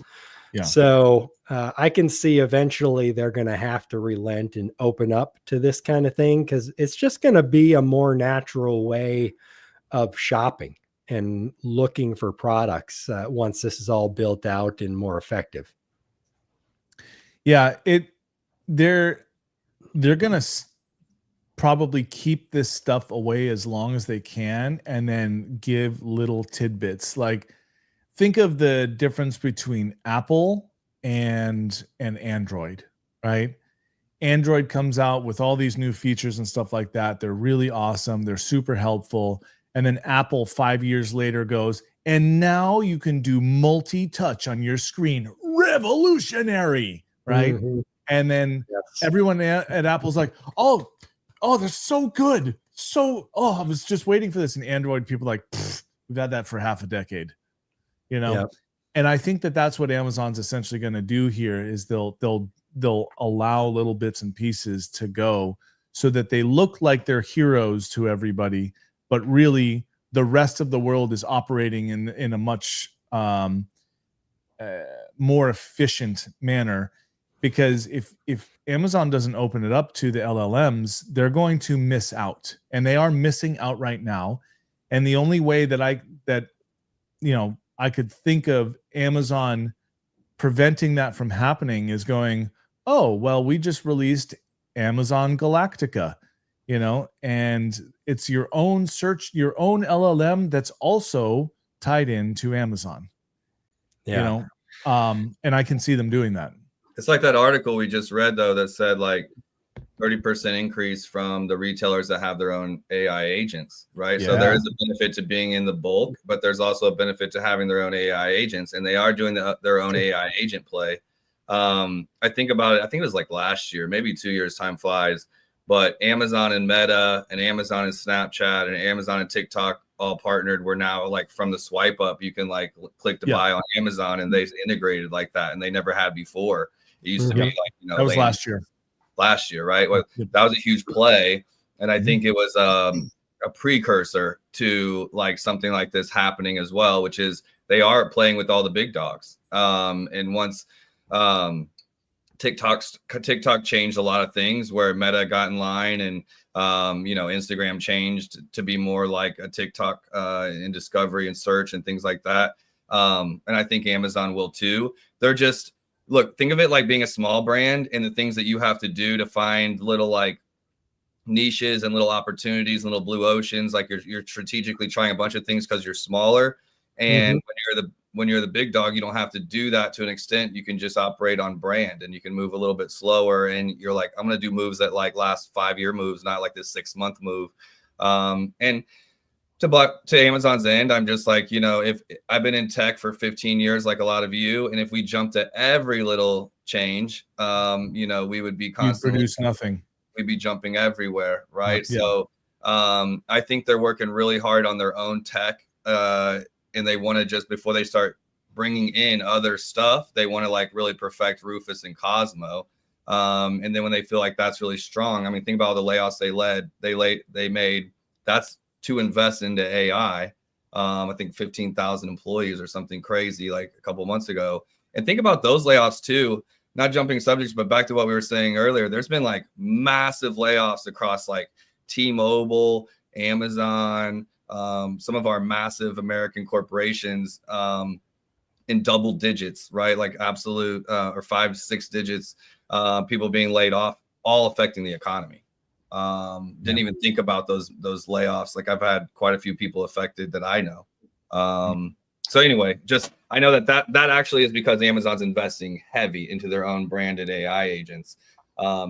Yeah. So I can see eventually they're going to have to relent and open up to this kind of thing, because it's just going to be a more natural way of shopping and looking for products once this is all built out and more effective. Yeah, they're going to probably keep this stuff away as long as they can, and then give little tidbits. Like, think of the difference between Apple and Android, right? Android comes out with all these new features and stuff like that. They're really awesome. They're super helpful. And then Apple 5 years later goes, and now you can do multi-touch on your screen. Revolutionary, right? Mm-hmm. And then everyone at Apple's like, oh, they're so good. I was just waiting for this. And Android people are like, we've had that for half a decade. Yep. And I think that's what Amazon's essentially going to do here is they'll allow little bits and pieces to go so that they look like they're heroes to everybody, but really the rest of the world is operating in a much more efficient manner. Because if Amazon doesn't open it up to the LLMs, they're going to miss out, and they are missing out right now. And the only way that I could think of Amazon preventing that from happening is going, oh, well, we just released Amazon Galactica, and it's your own search, your own LLM that's also tied into Amazon. And I can see them doing that. It's like that article we just read, though, that said like 30% increase from the retailers that have their own AI agents, right? Yeah. So there is a benefit to being in the bulk, but there's also a benefit to having their own AI agents, and they are doing their own AI agent play. I think about it. I think it was like last year, maybe 2 years, time flies, but Amazon and Meta and Amazon and Snapchat and Amazon and TikTok all partnered. We're now like from the swipe up, you can like click to buy on Amazon, and they've integrated like that, and they never had before. It used to be like, that was last year, right? Well, that was a huge play. And I think it was a precursor to like something like this happening as well, which is they are playing with all the big dogs. And once TikTok changed a lot of things, where Meta got in line, and Instagram changed to be more like a TikTok in discovery and search and things like that. And I think Amazon will too. They're just, look, think of it like being a small brand and the things that you have to do to find little like niches and little opportunities, little blue oceans. Like you're strategically trying a bunch of things because you're smaller. And when you're the big dog, you don't have to do that to an extent. You can just operate on brand, and you can move a little bit slower. And you're like, I'm going to do moves that like last 5-year moves, not like this 6-month move. And to Amazon's end, I'm just like, if I've been in tech for 15 years, like a lot of you, and if we jumped at every little change, we would be constantly produce nothing. We'd be jumping everywhere, right? Yeah. So I think they're working really hard on their own tech, and they want to just, before they start bringing in other stuff, they want to like really perfect Rufus and Cosmo. And then when they feel like that's really strong, I mean, think about all the layoffs they made. That's to invest into AI. I think 15,000 employees or something crazy like a couple months ago. And think about those layoffs too. Not jumping subjects, but back to what we were saying earlier. There's been like massive layoffs across like T-Mobile, Amazon, some of our massive American corporations, in double digits, right? Like absolute or 5 to 6 digits, people being laid off, all affecting the economy. Didn't even think about those layoffs. Like I've had quite a few people affected that I know. So anyway, just I know that actually is because Amazon's investing heavy into their own branded AI agents.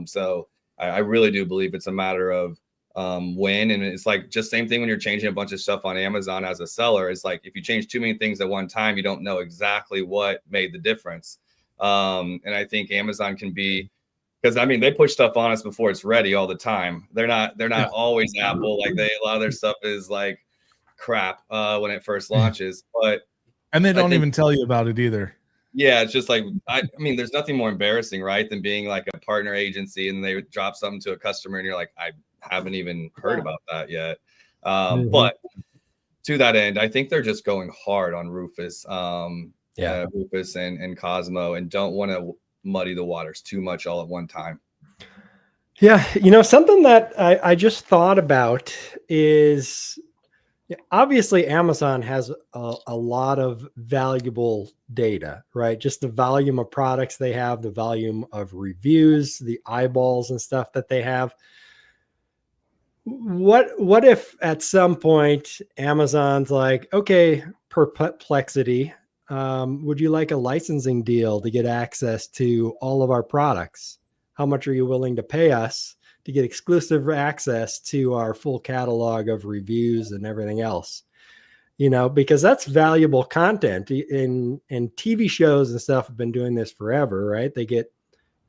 So I really do believe it's a matter of when, and it's like just same thing when you're changing a bunch of stuff on Amazon as a seller. It's like if you change too many things at one time, you don't know exactly what made the difference. And I think Amazon can be, because I mean they push stuff on us before it's ready all the time. They're not always Apple. Like a lot of their stuff is like crap when it first launches, and they don't even tell you about it either. Yeah, it's just like I mean, there's nothing more embarrassing, right, than being like a partner agency and they drop something to a customer and you're like, I haven't even heard about that yet. But to that end, I think they're just going hard on Rufus, Rufus and Cosmo, and don't want to muddy the waters too much all at one time. Yeah, something that I just thought about is, obviously Amazon has a lot of valuable data, right? Just the volume of products they have, the volume of reviews, the eyeballs and stuff that they have. What if at some point Amazon's like, okay, Perplexity, would you like a licensing deal to get access to all of our products? How much are you willing to pay us to get exclusive access to our full catalog of reviews and everything else? Because that's valuable content. In TV shows and stuff have been doing this forever, right? They get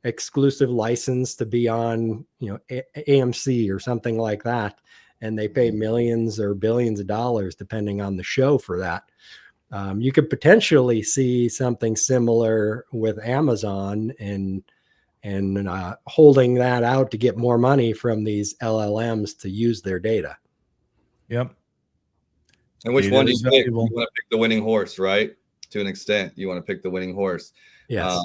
exclusive license to be on, AMC or something like that, and they pay millions or billions of dollars depending on the show for that. You could potentially see something similar with Amazon and holding that out to get more money from these LLMs to use their data. Yep. And which one do you pick? You want to pick the winning horse, right? To an extent, you want to pick the winning horse. Yes.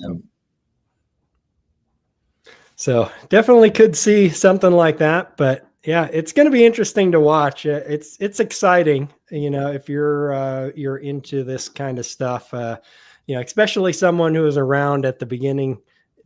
So definitely could see something like that, but yeah, it's going to be interesting to watch. It's exciting, if you're into this kind of stuff, especially someone who was around at the beginning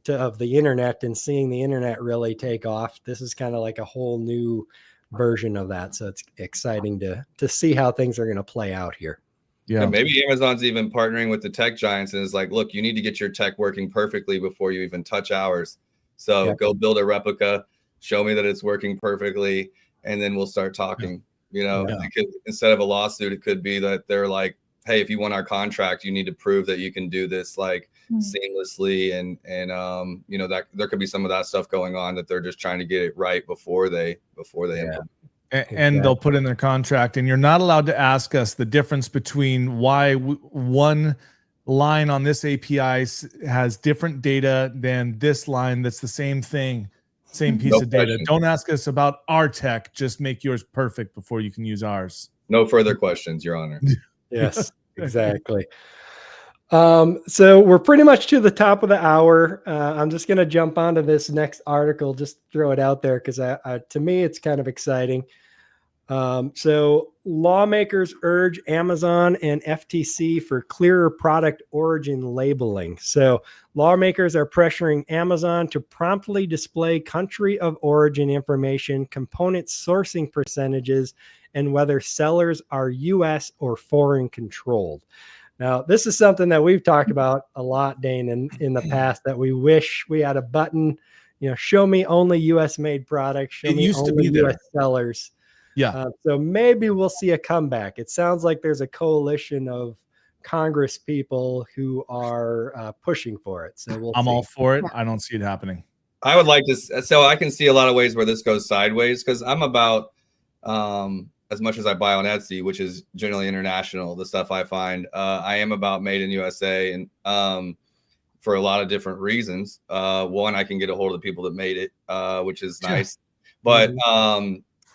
of the internet and seeing the internet really take off. This is kind of like a whole new version of that. So it's exciting to see how things are going to play out here. Yeah, maybe Amazon's even partnering with the tech giants and is like, look, you need to get your tech working perfectly before you even touch ours. So go build a replica, show me that it's working perfectly, and then we'll start talking. Instead of a lawsuit, it could be that they're like, hey, if you want our contract, you need to prove that you can do this like seamlessly, and that there could be some of that stuff going on, that they're just trying to get it right before they implement. And they'll put in their contract, and you're not allowed to ask us the difference between why one line on this API has different data than this line that's the same thing, same piece of data. Don't ask us about our tech. Just make yours perfect before you can use ours. No further questions, Your Honor. Yes, exactly. So we're pretty much to the top of the hour. I'm just going to jump onto this next article, just throw it out there because to me, it's kind of exciting. So lawmakers urge Amazon and FTC for clearer product origin labeling. So lawmakers are pressuring Amazon to promptly display country of origin information, component sourcing percentages, and whether sellers are U.S. or foreign controlled. Now, this is something that we've talked about a lot, Dane, in the past, that we wish we had a button, show me only U.S. made products, show me only U.S. sellers. Yeah. So maybe we'll see a comeback. It sounds like there's a coalition of Congress people who are pushing for it. So I'm all for it. I don't see it happening. I would like to. So I can see a lot of ways where this goes sideways, because I'm about as much as I buy on Etsy, which is generally international, the stuff I find, I am about made in USA, and for a lot of different reasons. One, I can get a hold of the people that made it, which is nice. But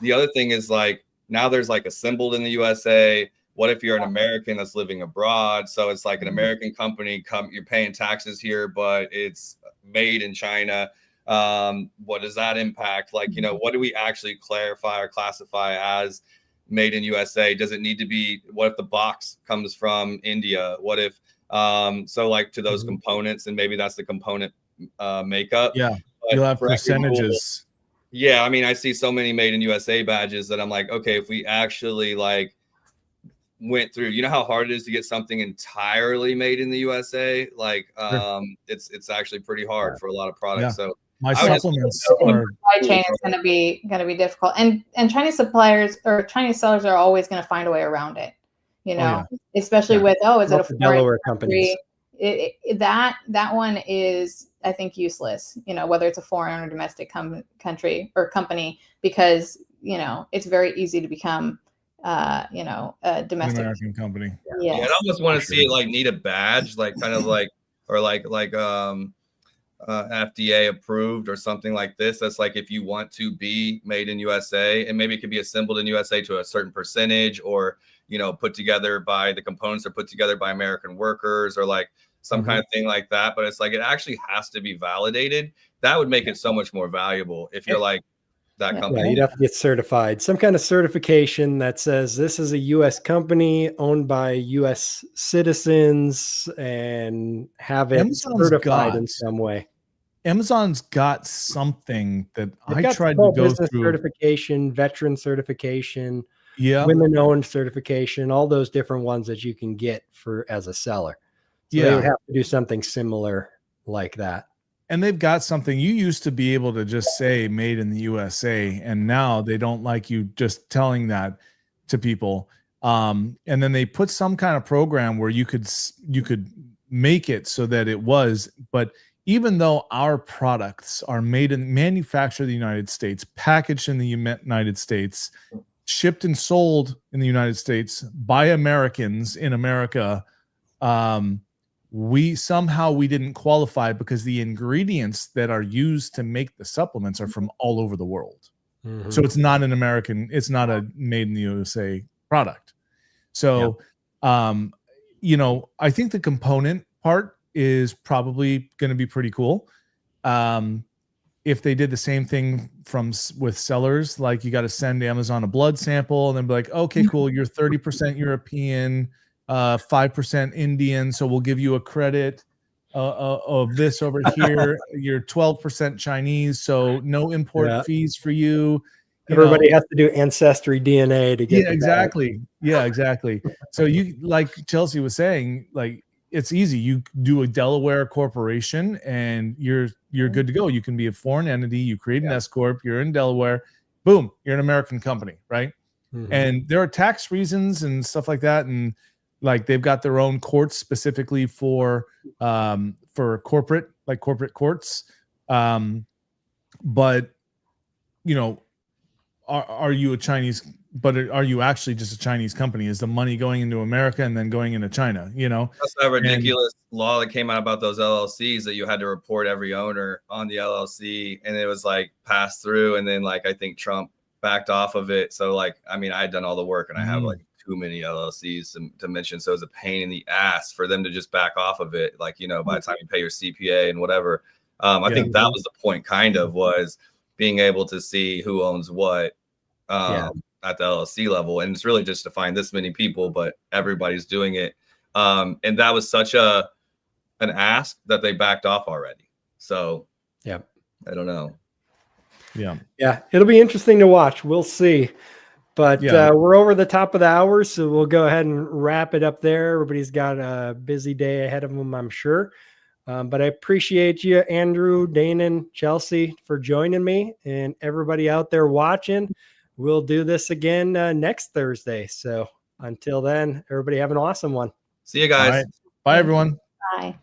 the other thing is, like, now there's like assembled in the USA. What if you're an American that's living abroad? So it's like an American company, you're paying taxes here, but it's made in China. What does that impact? Like, you know, what do we actually clarify or classify as made in USA? Does it need to be, what if the box comes from India? What if, so like to those components, and maybe that's the component makeup. Yeah, but you'll have percentages. Yeah, I mean, I see so many made in USA badges that I'm like, okay, if we actually like went through, you know how hard it is to get something entirely made in the USA? Like, it's actually pretty hard for a lot of products. So my supplements are supply chain is going to be difficult, and Chinese suppliers or Chinese sellers are always going to find a way around it. You know, especially with is it a Delaware companies? That one is, I think, useless. You know, whether it's a foreign or domestic country or company, because you know it's very easy to become you know, a domestic American company. Yeah, I almost want to see it like need a badge, like kind of like, or like FDA approved or something like this. That's like, if you want to be made in USA, and maybe it could be assembled in USA to a certain percentage, or, you know, put together by the components are put together by American workers, or like some kind of thing like that. But it's like, it actually has to be validated. That would make it so much more valuable if you're like that company. Yeah, you'd have to get certified, some kind of certification that says this is a U.S. company owned by U.S. citizens, and have it certified in some way. Amazon's got something that They've I tried to go through. Certification, veteran certification, women-owned certification, all those different ones that you can get for as a seller. So they would have to do something similar like that. And they've got something. You used to be able to just say made in the USA, and now they don't like you just telling that to people. And then they put some kind of program where you could make it so that it was, but even though our products are made and manufactured in the United States, packaged in the United States, shipped and sold in the United States by Americans in America, we didn't qualify because the ingredients that are used to make the supplements are from all over the world. So it's not an American, it's not a made in the USA product. So, you know, I think the component part is probably going to be pretty cool. If they did the same thing with sellers, like you got to send Amazon a blood sample and then be like, okay, cool, you're 30% European, 5% Indian, so we'll give you a credit of this over here. You're 12% Chinese, so no import fees for you. Everybody has to do ancestry DNA to get exactly. Yeah, exactly. So you, like Chelsea was saying, like, it's easy. You do a Delaware corporation and you're good to go. You can be a foreign entity. You create an S corp. You're in Delaware. Boom, you're an American company, right? And there are tax reasons and stuff like that, and like they've got their own courts specifically for corporate courts. But you know, are you a Chinese? But are you actually just a Chinese company? Is the money going into America and then going into China? You know, that's that ridiculous law that came out about those LLCs that you had to report every owner on the LLC, and it was like passed through, and then like I think Trump backed off of it. So like, I mean, I had done all the work, and I have like too many LLCs to mention, so it's a pain in the ass for them to just back off of it. Like, you know, by the time you pay your CPA and whatever, I think that was the point, kind of, was being able to see who owns what. At the LLC level, and it's really just to find this many people, but everybody's doing it, and that was such an ask that they backed off already. So I don't know. It'll be interesting to watch. We'll see. But we're over the top of the hour, so we'll go ahead and wrap it up there. Everybody's got a busy day ahead of them, I'm sure. But I appreciate you, Andrew, Danon, Chelsea, for joining me, and everybody out there watching. We'll do this again next Thursday. So until then, everybody have an awesome one. See you guys. Right. Bye, everyone. Bye.